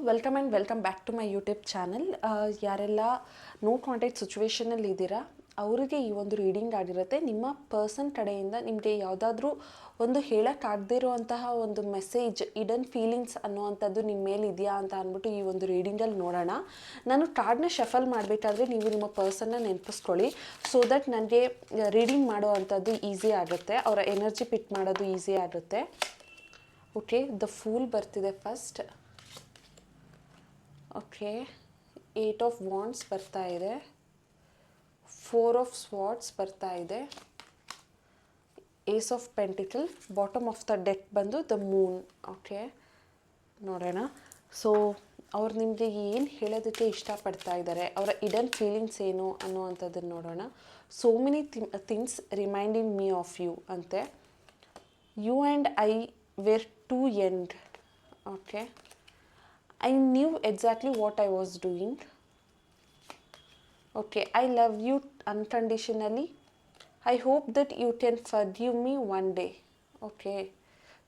Welcome and welcome back to my YouTube channel. ಯಾರೆಲ್ಲ no contact ಸಿಚುವೇಷನಲ್ಲಿ ಇದ್ದೀರಾ ಅವರಿಗೆ ಈ ಒಂದು ರೀಡಿಂಗ್ ಆಗಿರುತ್ತೆ. ನಿಮ್ಮ ಪರ್ಸನ್ ಕಡೆಯಿಂದ ನಿಮಗೆ ಯಾವುದಾದ್ರೂ ಒಂದು ಹೇಳೋಕ್ಕಾಗದೇ ಇರುವಂತಹ ಒಂದು ಮೆಸೇಜ್, ಇಡನ್ ಫೀಲಿಂಗ್ಸ್ ಅನ್ನುವಂಥದ್ದು ನಿಮ್ಮ ಮೇಲೆ ಇದೆಯಾ ಅಂತ ಅಂದ್ಬಿಟ್ಟು ಈ ಒಂದು ರೀಡಿಂಗಲ್ಲಿ ನೋಡೋಣ. ನಾನು ಕಾರ್ಡ್ನ ಶಫಲ್ ಮಾಡಬೇಕಾದ್ರೆ ನೀವು ನಿಮ್ಮ ಪರ್ಸನ್ನ ನೆನಪಿಸ್ಕೊಳ್ಳಿ, ಸೊ ದಟ್ ನನಗೆ ರೀಡಿಂಗ್ ಮಾಡೋ ಅಂಥದ್ದು ಈಸಿ ಆಗುತ್ತೆ, ಅವರ ಎನರ್ಜಿ ಪಿಕ್ ಮಾಡೋದು ಈಸಿ ಆಗುತ್ತೆ. ಓಕೆ, ದ ಫೂಲ್ ಬರ್ತಿದೆ ಫಸ್ಟ್. ಓಕೆ, 8 ಆಫ್ ವಾಂಡ್ಸ್ ಬರ್ತಾ ಇದೆ, 4 ಆಫ್ ಸ್ವಾರ್ಡ್ಸ್ ಬರ್ತಾ ಇದೆ, ace of pentacle, bottom of the deck ಬಂದು ದ ಮೂನ್. ಓಕೆ, ನೋಡೋಣ. ಸೊ ಅವ್ರು ನಿಮಗೆ ಏನು ಹೇಳೋದಕ್ಕೆ ಇಷ್ಟಪಡ್ತಾ ಇದ್ದಾರೆ, ಅವರ ಇಡನ್ ಫೀಲಿಂಗ್ಸ್ ಏನು ಅನ್ನುವಂಥದ್ದನ್ನು ನೋಡೋಣ. So many things reminding me of you ಅಂತೆ. You and I were to end. Okay, I knew exactly what I was doing. Okay, I love you unconditionally. I hope that you can forgive me one day. Okay,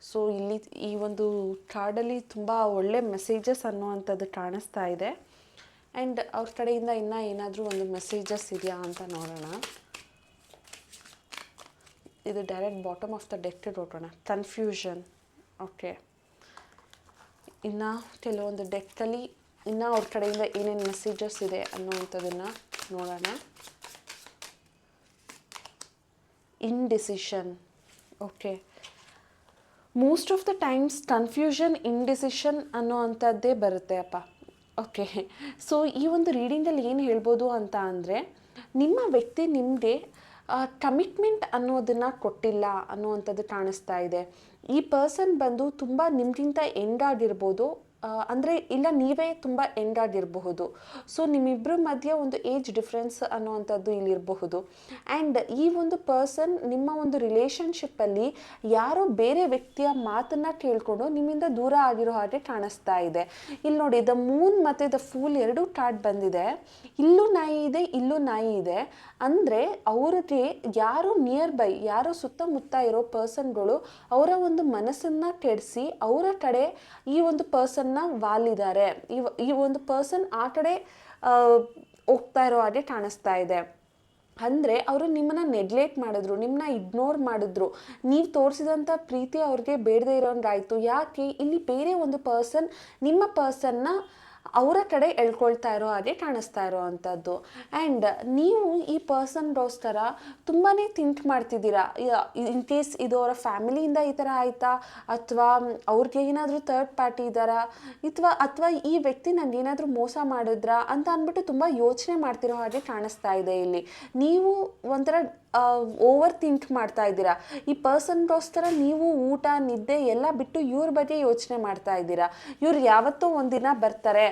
so ಇಲ್ಲಿ ಈ ಒಂದು ಕಾರ್ಡಲ್ಲಿ ತುಂಬ ಒಳ್ಳೆ messages ಅನ್ನುವಂಥದ್ದು ಕಾಣಿಸ್ತಾ ಇದೆ. And ಅವ್ರ ಕಡೆಯಿಂದ ಇನ್ನೂ ಏನಾದರೂ ಒಂದು ಮೆಸೇಜಸ್ ಇದೆಯಾ ಅಂತ ನೋಡೋಣ. ಇದು direct bottom of the deck ನೋಡೋಣ. ಕನ್ಫ್ಯೂಷನ್. ಓಕೆ, ಇನ್ನು ಕೆಲವೊಂದು ಡೆಕ್ಕಲ್ಲಿ ಇನ್ನು ಅವ್ರ ಕಡೆಯಿಂದ ಏನೇನು ಮೆಸೇಜಸ್ ಇದೆ ಅನ್ನುವಂಥದ್ದನ್ನು ನೋಡೋಣ. Indecision. Okay, most of the times confusion, indecision ಅನ್ನೋವಂಥದ್ದೇ ಬರುತ್ತೆ ಅಪ್ಪ. ಓಕೆ, ಸೊ ಈ ಒಂದು ರೀಡಿಂಗಲ್ಲಿ ಏನು ಹೇಳ್ಬೋದು ಅಂತ ಅಂದರೆ, ನಿಮ್ಮ ವ್ಯಕ್ತಿ ನಿಮಗೆ ಕಮಿಟ್ಮೆಂಟ್ ಅನ್ನೋದನ್ನು ಕೊಟ್ಟಿಲ್ಲ ಅನ್ನುವಂಥದ್ದು ಕಾಣಿಸ್ತಾ ಇದೆ. ಈ ಪರ್ಸನ್ ಬಂದು ತುಂಬ ನಿಮಗಿಂತ ಯಂಗ್ ಆಗಿರ್ಬೋದು, ಅಂದರೆ ಇಲ್ಲ ನೀವೇ ತುಂಬ ಯಂಗ್ ಆಗಿರಬಹುದು. ಸೊ ನಿಮ್ಮಿಬ್ಬರ ಮಧ್ಯೆ ಒಂದು ಏಜ್ ಡಿಫ್ರೆನ್ಸ್ ಅನ್ನುವಂಥದ್ದು ಇಲ್ಲಿರಬಹುದು. ಆ್ಯಂಡ್ ಈ ಒಂದು ಪರ್ಸನ್ ನಿಮ್ಮ ಒಂದು ರಿಲೇಷನ್ಶಿಪ್ಪಲ್ಲಿ ಯಾರೋ ಬೇರೆ ವ್ಯಕ್ತಿಯ ಮಾತನ್ನು ಕೇಳಿಕೊಂಡು ನಿಮ್ಮಿಂದ ದೂರ ಆಗಿರೋ ಹಾಗೆ ಕಾಣಿಸ್ತಾ ಇದೆ. ಇಲ್ಲಿ ನೋಡಿ, ದ ಮೂನ್ ಮತ್ತು ದ ಫೂಲ್ ಎರಡೂ ಕಾರ್ಡ್ ಬಂದಿದೆ. ಇಲ್ಲೂ ನಾಯಿ ಇದೆ, ಇಲ್ಲೂ ನಾಯಿ ಇದೆ. ಅಂದರೆ ಅವ್ರಿಗೆ ಯಾರು ನಿಯರ್ ಬೈ, ಯಾರೋ ಸುತ್ತಮುತ್ತ ಇರೋ ಪರ್ಸನ್ಗಳು ಅವರ ಒಂದು ಮನಸ್ಸನ್ನು ಕೆಡಿಸಿ ಅವರ ಕಡೆ ಈ ಒಂದು ಪರ್ಸನ್ನ ವಾಲಿದ್ದಾರೆ. ಈ ಒಂದು ಪರ್ಸನ್ ಆ ಕಡೆ ಹೋಗ್ತಾ ಇರೋ ಹಾಗೆ ಕಾಣಿಸ್ತಾ ಇದೆ. ಅಂದರೆ ಅವರು ನಿಮ್ಮನ್ನು ನೆಗ್ಲೆಕ್ಟ್ ಮಾಡಿದ್ರು, ನಿಮ್ಮನ್ನ ಇಗ್ನೋರ್ ಮಾಡಿದ್ರು, ನೀವು ತೋರಿಸಿದಂಥ ಪ್ರೀತಿ ಅವ್ರಿಗೆ ಬೇಡದೇ ಇರೋಂಗಾಯಿತು. ಯಾಕೆ? ಇಲ್ಲಿ ಬೇರೆ ಒಂದು ಪರ್ಸನ್ ನಿಮ್ಮ ಪರ್ಸನ್ನ ಅವರ ಕಡೆ ಎಳ್ಕೊಳ್ತಾ ಇರೋ ಹಾಗೆ ಕಾಣಿಸ್ತಾ ಇರೋ ಅಂಥದ್ದು. ಆ್ಯಂಡ್ ನೀವು ಈ ಪರ್ಸನ್ಗೋಸ್ಕರ ತುಂಬಾ ಥಿಂಕ್ ಮಾಡ್ತಿದ್ದೀರಾ. ಇನ್ ಕೇಸ್ ಇದು ಅವರ ಫ್ಯಾಮಿಲಿಯಿಂದ ಈ ಥರ ಆಯಿತಾ, ಅಥವಾ ಅವ್ರಿಗೆ ಏನಾದರೂ ಥರ್ಡ್ ಪಾರ್ಟಿ ಇದ್ದಾರಾ, ಅಥವಾ ಈ ವ್ಯಕ್ತಿ ನನಗೆ ಏನಾದರೂ ಮೋಸ ಮಾಡಿದ್ರಾ ಅಂತ ಅಂದ್ಬಿಟ್ಟು ತುಂಬ ಯೋಚನೆ ಮಾಡ್ತಿರೋ ಹಾಗೆ ಕಾಣಿಸ್ತಾ ಇದೆ. ಇಲ್ಲಿ ನೀವು ಒಂಥರ ಓವರ್ ಥಿಂಕ್ ಮಾಡ್ತಾ ಇದ್ದೀರಾ. ಈ ಪರ್ಸನ್ಗೋಸ್ಕರ ನೀವು ಊಟ ನಿದ್ದೆ ಎಲ್ಲ ಬಿಟ್ಟು ಇವ್ರ ಬಗ್ಗೆ ಯೋಚನೆ ಮಾಡ್ತಾ ಇದ್ದೀರಾ. ಇವ್ರು ಯಾವತ್ತೋ ಒಂದಿನ ಬರ್ತಾರೆ,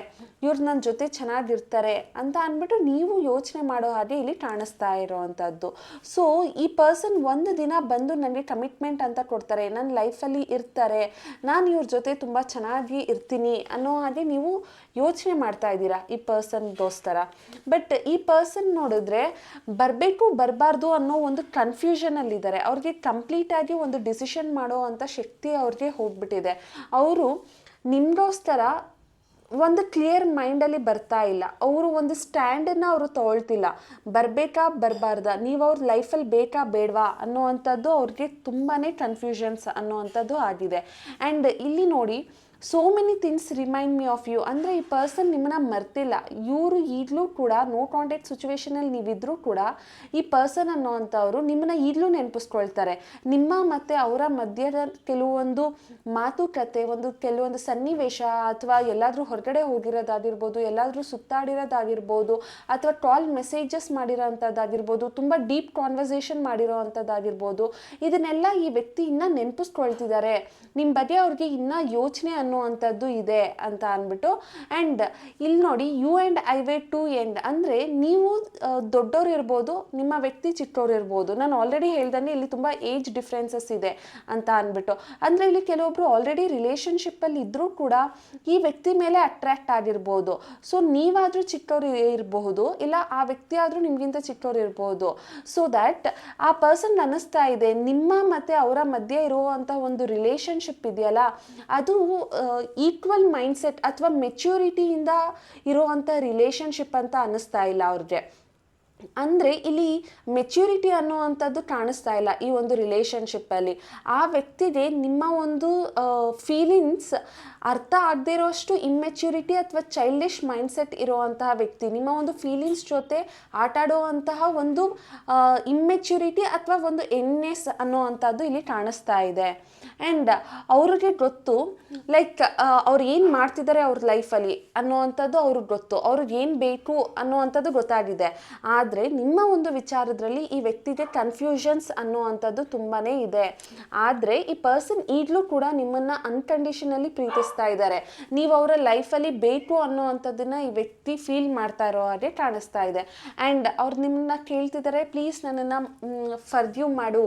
ಇವ್ರು ನನ್ನ ಜೊತೆ ಚೆನ್ನಾಗಿರ್ತಾರೆ ಅಂತ ಅಂದ್ಬಿಟ್ಟು ನೀವು ಯೋಚನೆ ಮಾಡೋ ಹಾಗೆ ಇಲ್ಲಿ ಕಾಣಿಸ್ತಾ ಇರೋವಂಥದ್ದು. ಸೊ ಈ ಪರ್ಸನ್ ಒಂದು ದಿನ ಬಂದು ನನಗೆ ಕಮಿಟ್ಮೆಂಟ್ ಅಂತ ಕೊಡ್ತಾರೆ, ನನ್ನ ಲೈಫಲ್ಲಿ ಇರ್ತಾರೆ, ನಾನು ಇವ್ರ ಜೊತೆ ತುಂಬ ಚೆನ್ನಾಗಿ ಇರ್ತೀನಿ ಅನ್ನೋ ಹಾಗೆ ನೀವು ಯೋಚನೆ ಮಾಡ್ತಾ ಇದ್ದೀರಾ ಈ ಪರ್ಸನ್ಗೋಸ್ಕರ. ಬಟ್ ಈ ಪರ್ಸನ್ ನೋಡಿದ್ರೆ ಬರಬೇಕು ಬರಬಾರ್ದು ಅನ್ನೋ ಒಂದು ಕನ್ಫ್ಯೂಷನಲ್ಲಿದ್ದಾರೆ. ಅವ್ರಿಗೆ ಕಂಪ್ಲೀಟಾಗಿ ಒಂದು ಡಿಸಿಷನ್ ಮಾಡೋ ಅಂಥ ಶಕ್ತಿ ಅವ್ರಿಗೆ ಹೋಗ್ಬಿಟ್ಟಿದೆ. ಅವರು ನಿಮಗೋಸ್ಕರ ಒಂದು ಕ್ಲಿಯರ್ ಮೈಂಡಲ್ಲಿ ಬರ್ತಾ ಇಲ್ಲ. ಅವರು ಒಂದು ಸ್ಟ್ಯಾಂಡನ್ನು ಅವರು ತೊಗೊಳ್ತಿಲ್ಲ. ಬರಬೇಕಾ ಬರಬಾರ್ದಾ, ನೀವು ಅವ್ರ ಲೈಫಲ್ಲಿ ಬೇಕಾ ಬೇಡವಾ ಅನ್ನೋವಂಥದ್ದು ಅವ್ರಿಗೆ ತುಂಬಾ ಕನ್ಫ್ಯೂಷನ್ಸ್ ಅನ್ನೋವಂಥದ್ದು ಆಗಿದೆ. ಆ್ಯಂಡ್ ಇಲ್ಲಿ ನೋಡಿ, so many things remind me of you. ಅಂದರೆ ಈ ಪರ್ಸನ್ ನಿಮ್ಮನ್ನ ಮರ್ತಿಲ್ಲ. ಇವರು ಈಗಲೂ ಕೂಡ ನೋ ಕಾಂಟ್ಯಾಕ್ಟ್ ಸಿಚುವೇಷನಲ್ಲಿ ನೀವಿದ್ರೂ ಕೂಡ ಈ ಪರ್ಸನ್ ಅನ್ನೋವಂಥವ್ರು ನಿಮ್ಮನ್ನ ಈಗಲೂ ನೆನಪಿಸ್ಕೊಳ್ತಾರೆ. ನಿಮ್ಮ ಮತ್ತು ಅವರ ಮಧ್ಯದ ಕೆಲವೊಂದು ಮಾತುಕತೆ, ಕೆಲವೊಂದು ಸನ್ನಿವೇಶ, ಅಥವಾ ಎಲ್ಲಾದರೂ ಹೊರಗಡೆ ಹೋಗಿರೋದಾಗಿರ್ಬೋದು, ಎಲ್ಲಾದರೂ ಸುತ್ತಾಡಿರೋದಾಗಿರ್ಬೋದು, ಅಥವಾ ಕಾಲ್ ಮೆಸೇಜಸ್ ಮಾಡಿರೋ ಅಂಥದ್ದಾಗಿರ್ಬೋದು, ತುಂಬ ಡೀಪ್ ಕಾನ್ವರ್ಸೇಷನ್ ಮಾಡಿರೋ ಅಂಥದ್ದಾಗಿರ್ಬೋದು, ಇದನ್ನೆಲ್ಲ ಈ ವ್ಯಕ್ತಿ ಇನ್ನೂ ನೆನಪಿಸ್ಕೊಳ್ತಿದ್ದಾರೆ. ನಿಮ್ಮ ಬಗ್ಗೆ ಅವ್ರಿಗೆ ಇನ್ನೂ ಯೋಚನೆ ಅನ್ನುವಂಥದ್ದು ಇದೆ ಅಂತ ಅಂದ್ಬಿಟ್ಟು. ಆ್ಯಂಡ್ ಇಲ್ಲಿ ನೋಡಿ, you and I were to end. ಅಂದರೆ ನೀವು ದೊಡ್ಡವ್ರು ಇರ್ಬೋದು, ನಿಮ್ಮ ವ್ಯಕ್ತಿ ಚಿಕ್ಕವ್ರು ಇರ್ಬೋದು. ನಾನು ಆಲ್ರೆಡಿ ಹೇಳ್ದಂಗೆ ಇಲ್ಲಿ ತುಂಬ ಏಜ್ ಡಿಫ್ರೆನ್ಸಸ್ ಇದೆ ಅಂತ ಅಂದ್ಬಿಟ್ಟು. ಅಂದರೆ ಇಲ್ಲಿ ಕೆಲವೊಬ್ಬರು ಆಲ್ರೆಡಿ ರಿಲೇಷನ್ಶಿಪ್ಪಲ್ಲಿ ಇದ್ದರೂ ಕೂಡ ಈ ವ್ಯಕ್ತಿ ಮೇಲೆ ಅಟ್ರ್ಯಾಕ್ಟ್ ಆಗಿರ್ಬೋದು. ಸೊ ನೀವಾದರೂ ಚಿಕ್ಕವ್ರು ಇರಬಹುದು, ಇಲ್ಲ ಆ ವ್ಯಕ್ತಿ ಆದರೂ ನಿಮಗಿಂತ ಚಿಕ್ಕವ್ರು ಇರ್ಬೋದು. ಸೊ ದ್ಯಾಟ್ ಆ ಪರ್ಸನ್ ಅನ್ನಿಸ್ತಾ ಇದೆ ನಿಮ್ಮ ಮತ್ತು ಅವರ ಮಧ್ಯೆ ಇರುವಂಥ ಒಂದು ರಿಲೇಷನ್ಶಿಪ್ ಇದೆಯಲ್ಲ, ಅದು ಈಕ್ವಲ್ ಮೈಂಡ್ಸೆಟ್ ಅಥವಾ ಮೆಚ್ಯೂರಿಟಿಯಿಂದ ಇರುವಂಥ ರಿಲೇಷನ್ಶಿಪ್ ಅಂತ ಅನ್ನಿಸ್ತಾ ಇಲ್ಲ ಅವ್ರಿಗೆ. ಅಂದರೆ ಇಲ್ಲಿ ಮೆಚ್ಯೂರಿಟಿ ಅನ್ನುವಂಥದ್ದು ಕಾಣಿಸ್ತಾ ಇಲ್ಲ ಈ ಒಂದು ರಿಲೇಷನ್ಶಿಪ್ಪಲ್ಲಿ. ಆ ವ್ಯಕ್ತಿಗೆ ನಿಮ್ಮ ಒಂದು ಫೀಲಿಂಗ್ಸ್ ಅರ್ಥ ಆಗದೇ ಇರೋಷ್ಟು ಇಮ್ಮೆಚ್ಯೂರಿಟಿ ಅಥವಾ ಚೈಲ್ಡಿಶ್ ಮೈಂಡ್ಸೆಟ್ ಇರುವಂತಹ ವ್ಯಕ್ತಿ, ನಿಮ್ಮ ಒಂದು ಫೀಲಿಂಗ್ಸ್ ಜೊತೆ ಆಟ ಆಡುವಂತಹ ಒಂದು ಇಮ್ಮೆಚ್ಯೂರಿಟಿ ಅಥವಾ ಒಂದು ಎನ್ನೆಸ್ ಅನ್ನುವಂಥದ್ದು ಇಲ್ಲಿ ಕಾಣಿಸ್ತಾ ಇದೆ. ಆ್ಯಂಡ್ ಅವ್ರಿಗೆ ಗೊತ್ತು ಲೈಕ್ ಅವ್ರು ಏನು ಮಾಡ್ತಿದ್ದಾರೆ ಅವ್ರ ಲೈಫಲ್ಲಿ ಅನ್ನುವಂಥದ್ದು ಅವ್ರಿಗೆ ಗೊತ್ತು, ಅವ್ರಿಗೆ ಏನು ಬೇಕು ಅನ್ನುವಂಥದ್ದು ಗೊತ್ತಾಗಿದೆ. ಆದರೆ ನಿಮ್ಮ ಒಂದು ವಿಚಾರದಲ್ಲಿ ಈ ವ್ಯಕ್ತಿಗೆ ಕನ್ಫ್ಯೂಷನ್ಸ್ ಅನ್ನುವಂಥದ್ದು ತುಂಬಾ ಇದೆ. ಆದರೆ ಈ ಪರ್ಸನ್ ಈಗಲೂ ಕೂಡ ನಿಮ್ಮನ್ನು ಅನ್ಕಂಡೀಷನಲಿ ಪ್ರೀತಿಸ್ತಾ ಇದ್ದಾರೆ. ನೀವು ಅವರ ಲೈಫಲ್ಲಿ ಬೇಕು ಅನ್ನುವಂಥದ್ದನ್ನು ಈ ವ್ಯಕ್ತಿ ಫೀಲ್ ಮಾಡ್ತಾ ಇರೋ ಹಾಗೆ ಕಾಣಿಸ್ತಾ ಇದೆ. ಆ್ಯಂಡ್ ಅವ್ರು ನಿಮ್ಮನ್ನ ಕೇಳ್ತಿದ್ದಾರೆ, ಪ್ಲೀಸ್ ನನ್ನನ್ನು ಫರ್ಗ್ಯೂ ಮಾಡು,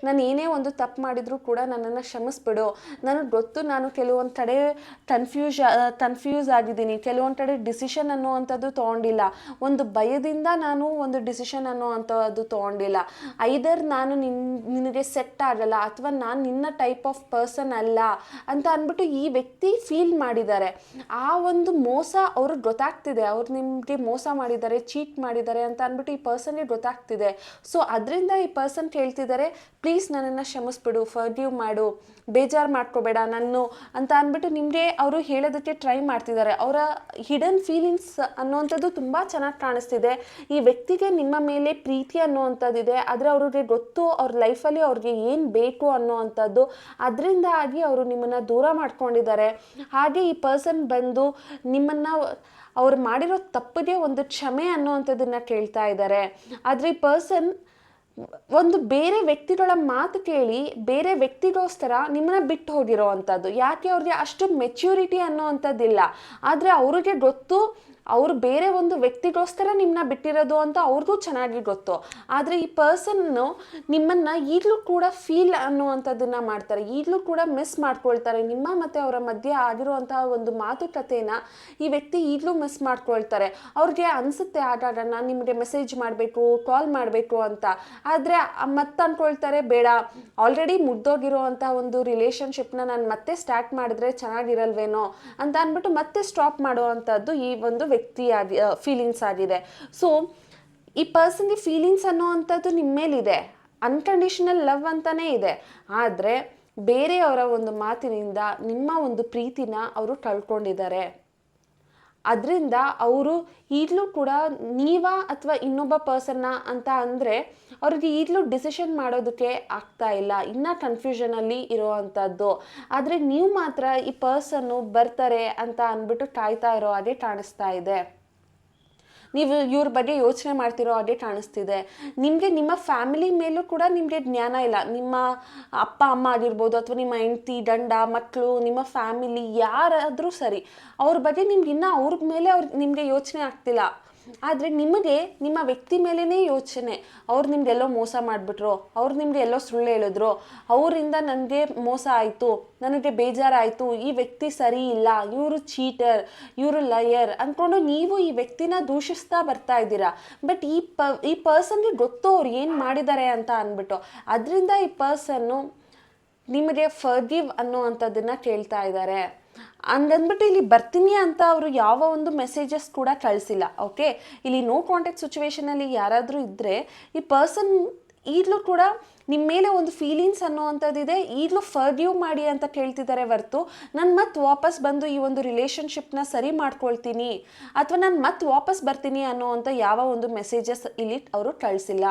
ನಾನು ಏನೇ ಒಂದು ತಪ್ಪು ಮಾಡಿದರೂ ಕೂಡ ನನ್ನನ್ನು ಕ್ಷಮಿಸ್ಬಿಡು. ನನಗೆ ಗೊತ್ತು ನಾನು ಕೆಲವೊಂದು ಕಡೆ ಕನ್ಫ್ಯೂಸ್ ಆಗಿದ್ದೀನಿ, ಕೆಲವೊಂದು ಕಡೆ ಡಿಸಿಷನ್ ಅನ್ನುವಂಥದ್ದು ತೊಗೊಂಡಿಲ್ಲ, ಒಂದು ಭಯದಿಂದ ನಾನು ಒಂದು ಡಿಸಿಷನ್ ಅನ್ನುವಂಥದ್ದು ತೊಗೊಂಡಿಲ್ಲ. ಐದರ್ ನಾನು ನಿನಗೆ ಸೆಟ್ ಆಗಲ್ಲ ಅಥವಾ ನಾನು ನಿನ್ನ ಟೈಪ್ ಆಫ್ ಪರ್ಸನ್ ಅಲ್ಲ ಅಂತ ಅಂದ್ಬಿಟ್ಟು ಈ ವ್ಯಕ್ತಿ ಫೀಲ್ ಮಾಡಿದ್ದಾರೆ. ಆ ಒಂದು ಮೋಸ ಅವ್ರಿಗೆ ಗೊತ್ತಾಗ್ತಿದೆ, ಅವ್ರು ನಿಮಗೆ ಮೋಸ ಮಾಡಿದ್ದಾರೆ, ಚೀಟ್ ಮಾಡಿದ್ದಾರೆ ಅಂತ ಅಂದ್ಬಿಟ್ಟು ಈ ಪರ್ಸನ್ಗೆ ಗೊತ್ತಾಗ್ತಿದೆ. ಸೊ ಅದರಿಂದ ಈ ಪರ್ಸನ್ ಕೇಳ್ತಿದ್ದಾರೆ, ಪ್ಲೀಸ್ ನನ್ನನ್ನು ಕ್ಷಮಿಸ್ಬಿಡು, ಫರ್ಗಿವ್ ಮಾಡು, ಬೇಜಾರು ಮಾಡ್ಕೋಬೇಡ ನಾನು ಅಂತ ಅಂದ್ಬಿಟ್ಟು ನಿಮಗೆ ಅವರು ಹೇಳೋದಕ್ಕೆ ಟ್ರೈ ಮಾಡ್ತಿದ್ದಾರೆ. ಅವರ ಹಿಡನ್ ಫೀಲಿಂಗ್ಸ್ ಅನ್ನುವಂಥದ್ದು ತುಂಬ ಚೆನ್ನಾಗಿ ಕಾಣಿಸ್ತಿದೆ. ಈ ವ್ಯಕ್ತಿಗೆ ನಿಮ್ಮ ಮೇಲೆ ಪ್ರೀತಿ ಅನ್ನುವಂಥದ್ದಿದೆ, ಆದರೆ ಅವ್ರಿಗೆ ಗೊತ್ತು ಅವ್ರ ಲೈಫಲ್ಲಿ ಅವ್ರಿಗೆ ಏನು ಬೇಕು ಅನ್ನುವಂಥದ್ದು. ಅದರಿಂದ ಆಗಿ ಅವರು ನಿಮ್ಮನ್ನು ದೂರ ಮಾಡ್ಕೊಂಡಿದ್ದಾರೆ. ಹಾಗೆ ಈ ಪರ್ಸನ್ ಬಂದು ನಿಮ್ಮನ್ನು ಅವ್ರು ಮಾಡಿರೋ ತಪ್ಪಿಗೆ ಒಂದು ಕ್ಷಮೆ ಅನ್ನುವಂಥದ್ದನ್ನು ಕೇಳ್ತಾ ಇದ್ದಾರೆ. ಆದರೆ ಈ ಪರ್ಸನ್ ಒಂದು ಬೇರೆ ವ್ಯಕ್ತಿಗಳ ಮಾತು ಕೇಳಿ ಬೇರೆ ವ್ಯಕ್ತಿಗೋಸ್ಕರ ನಿಮ್ಮನ್ನ ಬಿಟ್ಟು ಹೋಗಿರೋ ಅಂಥದ್ದು. ಯಾಕೆ ಅವ್ರಿಗೆ ಅಷ್ಟು ಮೆಚ್ಯೂರಿಟಿ ಅನ್ನೋವಂಥದ್ದಿಲ್ಲ, ಆದರೆ ಅವ್ರಿಗೆ ಗೊತ್ತು ಅವರು ಬೇರೆ ಒಂದು ವ್ಯಕ್ತಿಗೋಸ್ಕರ ನಿಮ್ಮನ್ನ ಬಿಟ್ಟಿರೋದು ಅಂತ ಅವ್ರಿಗೂ ಚೆನ್ನಾಗಿ ಗೊತ್ತು. ಆದರೆ ಈ ಪರ್ಸನ್ನು ನಿಮ್ಮನ್ನು ಈಗಲೂ ಕೂಡ ಫೀಲ್ ಅನ್ನುವಂಥದ್ದನ್ನು ಮಾಡ್ತಾರೆ, ಈಗಲೂ ಕೂಡ ಮಿಸ್ ಮಾಡ್ಕೊಳ್ತಾರೆ. ನಿಮ್ಮ ಮತ್ತು ಅವರ ಮಧ್ಯೆ ಆಗಿರುವಂತಹ ಒಂದು ಮಾತುಕತೆನ ಈ ವ್ಯಕ್ತಿ ಈಗಲೂ ಮಿಸ್ ಮಾಡ್ಕೊಳ್ತಾರೆ. ಅವ್ರಿಗೆ ಅನಿಸುತ್ತೆ ಆಗಾಗ ನಾನು ನಿಮಗೆ ಮೆಸೇಜ್ ಮಾಡಬೇಕು, ಕಾಲ್ ಮಾಡಬೇಕು ಅಂತ. ಆದರೆ ಮತ್ತೆ ಅಂದ್ಕೊಳ್ತಾರೆ, ಬೇಡ, ಆಲ್ರೆಡಿ ಮುಗ್ದೋಗಿರೋವಂಥ ಒಂದು ರಿಲೇಷನ್ಶಿಪ್ನ ನಾನು ಮತ್ತೆ ಸ್ಟಾರ್ಟ್ ಮಾಡಿದ್ರೆ ಚೆನ್ನಾಗಿರಲ್ವೇನೋ ಅಂತ ಅಂದ್ಬಿಟ್ಟು ಮತ್ತೆ ಸ್ಟಾಪ್ ಮಾಡುವಂಥದ್ದು ಈ ಒಂದು ವ್ಯಕ್ತಿ ಫೀಲಿಂಗ್ಸ್ ಆಗಿದೆ. ಸೊ ಈ ಪರ್ಸನ್ಗೆ ಫೀಲಿಂಗ್ಸ್ ಅನ್ನೋವಂಥದ್ದು ನಿಮ್ಮ ಮೇಲಿದೆ, ಅನ್ಕಂಡೀಷನಲ್ ಲವ್ ಅಂತಾನೇ ಇದೆ. ಆದರೆ ಬೇರೆಯವರ ಒಂದು ಮಾತಿನಿಂದ ನಿಮ್ಮ ಒಂದು ಪ್ರೀತಿನ ಅವರು ಕಳ್ಕೊಂಡಿದ್ದಾರೆ. ಅದರಿಂದ ಅವರು ಈಗಲೂ ಕೂಡ ನೀವಾ ಅಥವಾ ಇನ್ನೊಬ್ಬ ಪರ್ಸನ್ನ ಅಂತ ಅಂದರೆ ಅವ್ರಿಗೆ ಈಗಲೂ ಡಿಸಿಷನ್ ಮಾಡೋದಕ್ಕೆ ಆಗ್ತಾ ಇಲ್ಲ, ಇನ್ನೂ ಕನ್ಫ್ಯೂಷನಲ್ಲಿ ಇರೋವಂಥದ್ದು. ಆದರೆ ನೀವು ಮಾತ್ರ ಈ ಪರ್ಸನ್ನು ಬರ್ತಾರೆ ಅಂತ ಅಂದ್ಬಿಟ್ಟು ಕಾಯ್ತಾ ಇರೋ ಹಾಗೆ ಕಾಣಿಸ್ತಾ ಇದೆ. ನೀವು ಇವ್ರ ಬಗ್ಗೆ ಯೋಚನೆ ಮಾಡ್ತಿರೋ ಹಾಗೆ ಕಾಣಿಸ್ತಿದೆ. ನಿಮಗೆ ನಿಮ್ಮ ಫ್ಯಾಮಿಲಿ ಮೇಲೂ ಕೂಡ ನಿಮಗೆ ಜ್ಞಾನ ಇಲ್ಲ. ನಿಮ್ಮ ಅಪ್ಪ ಅಮ್ಮ ಆಗಿರ್ಬೋದು ಅಥವಾ ನಿಮ್ಮ ಹೆಂಡತಿ, ಗಂಡ, ಮಕ್ಕಳು, ನಿಮ್ಮ ಫ್ಯಾಮಿಲಿ ಯಾರಾದರೂ ಸರಿ, ಅವ್ರ ಬಗ್ಗೆ ನಿಮ್ಗೆ ಇನ್ನೂ ಅವ್ರ ಮೇಲೆ ನಿಮಗೆ ಯೋಚನೆ ಆಗ್ತಿಲ್ಲ. ಆದರೆ ನಿಮಗೆ ನಿಮ್ಮ ವ್ಯಕ್ತಿ ಮೇಲೇ ಯೋಚನೆ, ಅವ್ರು ನಿಮ್ಗೆಲ್ಲೋ ಮೋಸ ಮಾಡಿಬಿಟ್ರು, ಅವ್ರು ನಿಮಗೆ ಎಲ್ಲೋ ಸುಳ್ಳು ಹೇಳಿದ್ರು, ಅವರಿಂದ ನನಗೆ ಮೋಸ ಆಯಿತು, ನನಗೆ ಬೇಜಾರಾಯಿತು, ಈ ವ್ಯಕ್ತಿ ಸರಿ ಇಲ್ಲ, ಇವರು ಚೀಟರ್, ಇವರು ಲಯರ್ ಅಂದ್ಕೊಂಡು ನೀವು ಈ ವ್ಯಕ್ತಿನ ದೂಷಿಸ್ತಾ ಬರ್ತಾ ಇದ್ದೀರಾ. ಬಟ್ ಈ ಪರ್ಸನ್ಗೆ ಗೊತ್ತು ಅವ್ರು ಏನು ಮಾಡಿದ್ದಾರೆ ಅಂತ ಅಂದ್ಬಿಟ್ಟು. ಅದರಿಂದ ಈ ಪರ್ಸನ್ನು ನಿಮಗೆ ಫರ್ಗಿವ್ ಅನ್ನುವಂಥದ್ದನ್ನು ಕೇಳ್ತಾ ಇದ್ದಾರೆ. ಹಂಗಂದ್ಬಿಟ್ಟು ಇಲ್ಲಿ ಬರ್ತೀನಿ ಅಂತ ಅವರು ಯಾವ ಒಂದು ಮೆಸೇಜಸ್ ಕೂಡ ಕಳಿಸಿಲ್ಲ. ಓಕೆ, ಇಲ್ಲಿ ನೋ ಕಾಂಟ್ಯಾಕ್ಟ್ ಸಿಚುವೇಶನಲ್ಲಿ ಯಾರಾದರೂ ಇದ್ದರೆ ಈ ಪರ್ಸನ್ ಈಗಲೂ ಕೂಡ ನಿಮ್ಮ ಮೇಲೆ ಒಂದು ಫೀಲಿಂಗ್ಸ್ ಅನ್ನೋವಂಥದ್ದಿದೆ, ಈಗಲೂ ಫರ್ಗಿವ್ ಮಾಡಿ ಅಂತ ಕೇಳ್ತಿದ್ದಾರೆ ಹೊರ್ತು ನಾನು ಮತ್ತೆ ವಾಪಸ್ ಬಂದು ಈ ಒಂದು ರಿಲೇಷನ್ಶಿಪ್ನ ಸರಿ ಮಾಡ್ಕೊಳ್ತೀನಿ ಅಥವಾ ನಾನು ಮತ್ತೆ ವಾಪಸ್ ಬರ್ತೀನಿ ಅನ್ನೋವಂಥ ಯಾವ ಒಂದು ಮೆಸೇಜಸ್ ಇಲ್ಲಿ ಅವರು ಕಳಿಸಿಲ್ಲ.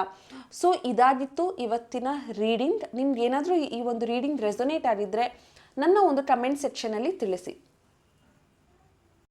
ಸೊ ಇದಾಗಿತ್ತು ಇವತ್ತಿನ ರೀಡಿಂಗ್. ನಿಮ್ಗೆ ಏನಾದರೂ ಈ ಒಂದು ರೀಡಿಂಗ್ ರೆಸೊನೇಟ್ ಆಗಿದ್ದರೆ ನನ್ನ ಒಂದು ಕಮೆಂಟ್ ಸೆಕ್ಷನಲ್ಲಿ ತಿಳಿಸಿ.